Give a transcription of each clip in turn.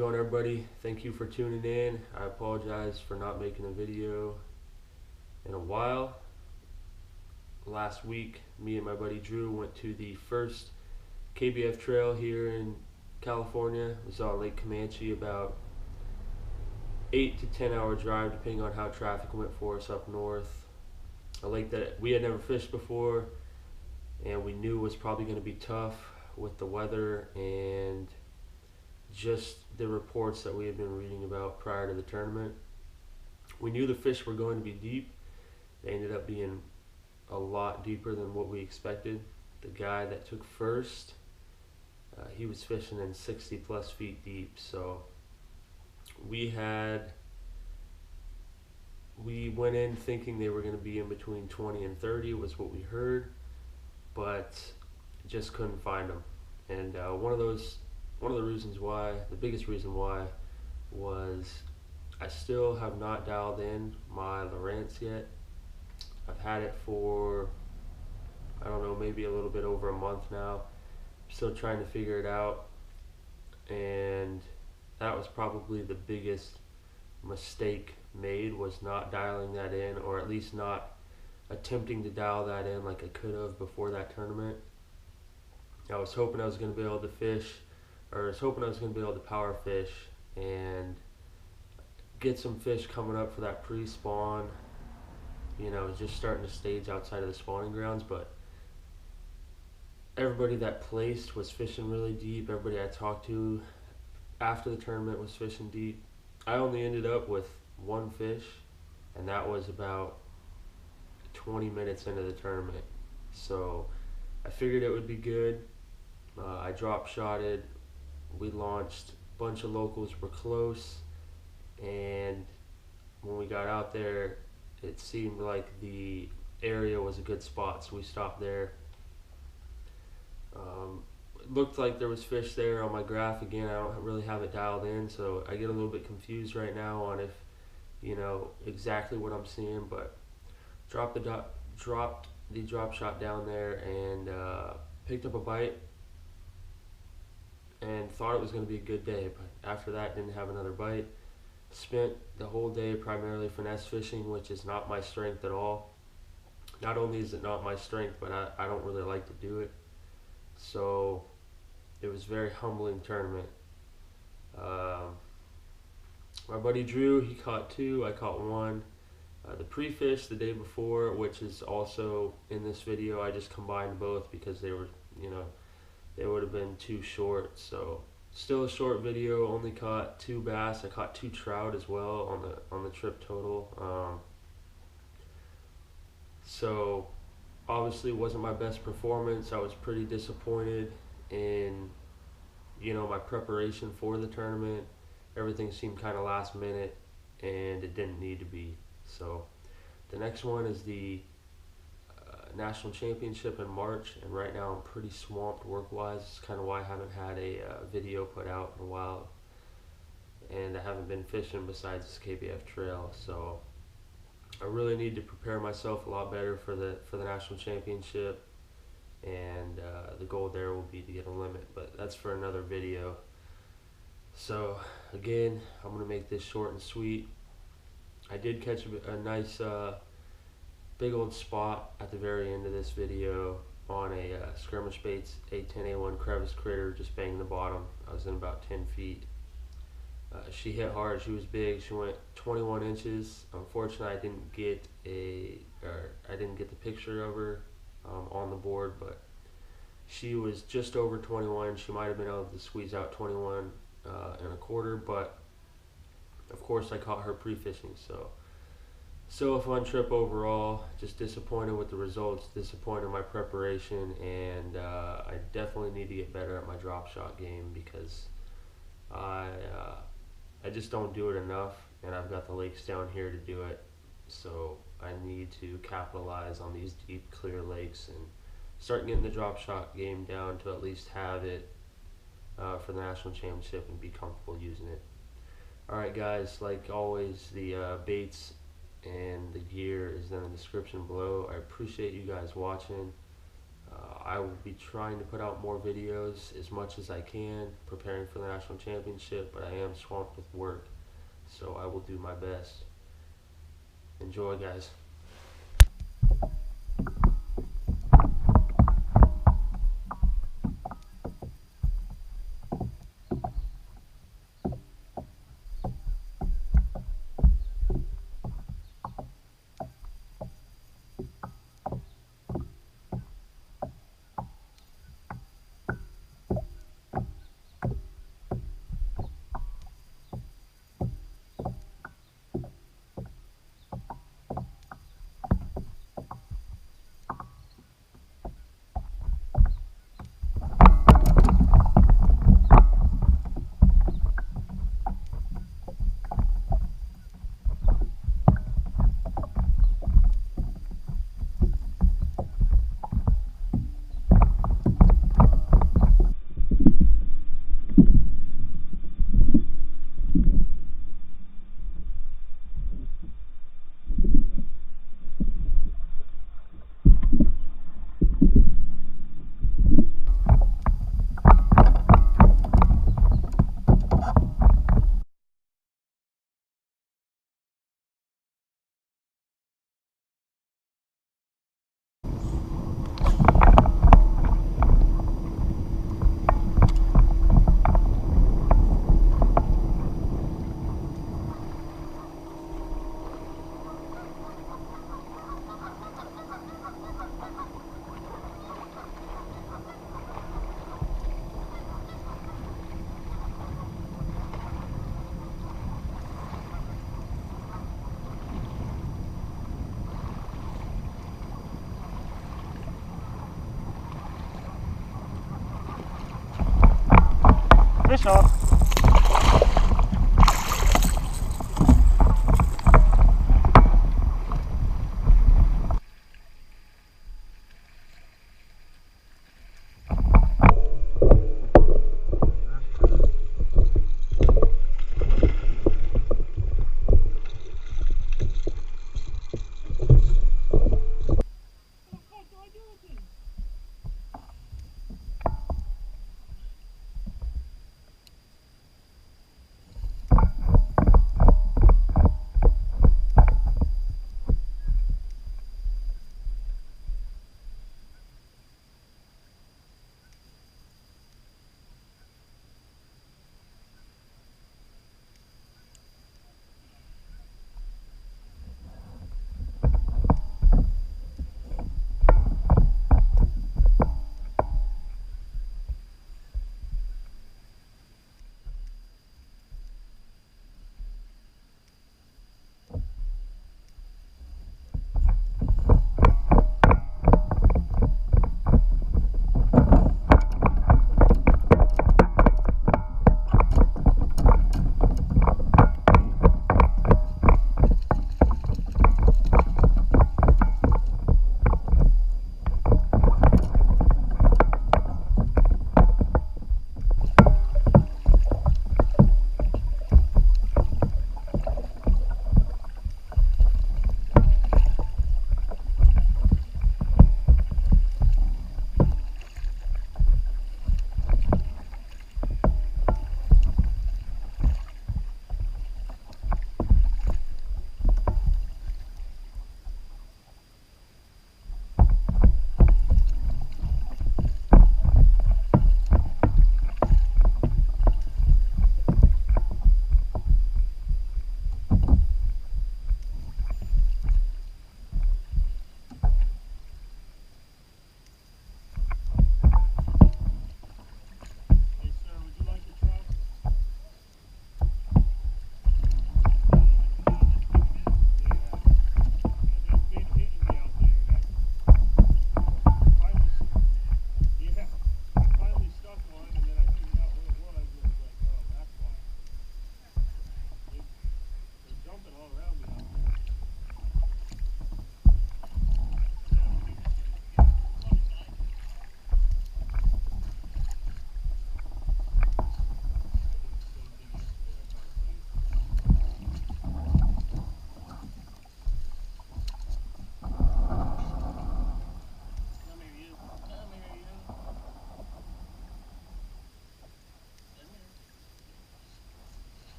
going, everybody? Thank you for tuning in. I apologize for not making a video in a while. Last week, me and my buddy Drew went to the first KBF trail here in California. We saw Lake Comanche, about 8 to 10 hour drive depending on how traffic went for us up north. A lake that we had never fished before and we knew was probably going to be tough with the weather and just the reports that we had been reading about prior to the tournament. We knew the fish were going to be deep. They ended up being a lot deeper than what we expected. The guy that took first, he was fishing in 60 plus feet deep. So we went in thinking they were going to be in between 20 and 30 was what we heard, but just couldn't find them. And one of the reasons why, the biggest reason why, was I still have not dialed in my Lowrance yet. I've had it for, I don't know, maybe a little bit over a month now. Still trying to figure it out, and that was probably the biggest mistake made, was not dialing that in, or at least not attempting to dial that in like I could have before that tournament. I was hoping I was going to be able to fish, or I was hoping I was going to be able to power fish and get some fish coming up for that pre-spawn. You know, just starting to stage outside of the spawning grounds, but everybody that placed was fishing really deep. Everybody I talked to after the tournament was fishing deep. I only ended up with one fish, and that was about 20 minutes into the tournament. So I figured it would be good. I drop shotted. We launched. A bunch of locals were close, and when we got out there, it seemed like the area was a good spot, so we stopped there. It looked like there was fish there on my graph. Again, I don't really have it dialed in, so I get a little bit confused right now on if, you know, exactly what I'm seeing, but dropped the drop shot down there and picked up a bite and thought it was going to be a good day, but after that didn't have another bite. Spent the whole day primarily finesse fishing, which is not my strength at all. Not only is it not my strength, but I don't really like to do it. So it was a very humbling tournament. My buddy Drew, he caught 2, I caught 1. The pre-fish the day before, which is also in this video, I just combined both because they were, you know, they would have been too short. So still a short video, only caught 2 bass. I caught 2 trout as well on the trip total. So obviously it wasn't my best performance. I was pretty disappointed in, you know, my preparation for the tournament. Everything seemed kind of last minute, and it didn't need to be. So the next one is the National Championship in March, and right now I'm pretty swamped work-wise. It's kind of why I haven't had a video put out in a while, and I haven't been fishing besides this KBF trail. So I really need to prepare myself a lot better for the National Championship, and the goal there will be to get a limit, but that's for another video. So again, I'm going to make this short and sweet. I did catch a nice big old spot at the very end of this video on a skirmish baits A10A1 crevice critter, just banging the bottom. I was in about 10 feet. She hit hard. She was big. She went 21 inches. Unfortunately, I didn't get the picture of her on the board, but she was just over 21. She might have been able to squeeze out 21 and a quarter, but of course I caught her pre-fishing. So still a fun trip overall. Just disappointed with the results, disappointed in my preparation, and I definitely need to get better at my drop shot game because I just don't do it enough, and I've got the lakes down here to do it. So I need to capitalize on these deep, clear lakes and start getting the drop shot game down to at least have it for the National Championship and be comfortable using it. Alright guys, like always, the baits and the gear is in the description below. I appreciate you guys watching. I will be trying to put out more videos as much as I can, preparing for the national championship, but I am swamped with work, so I will do my best. Enjoy, guys. Fish off.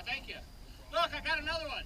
Thank you. Look, I got another one.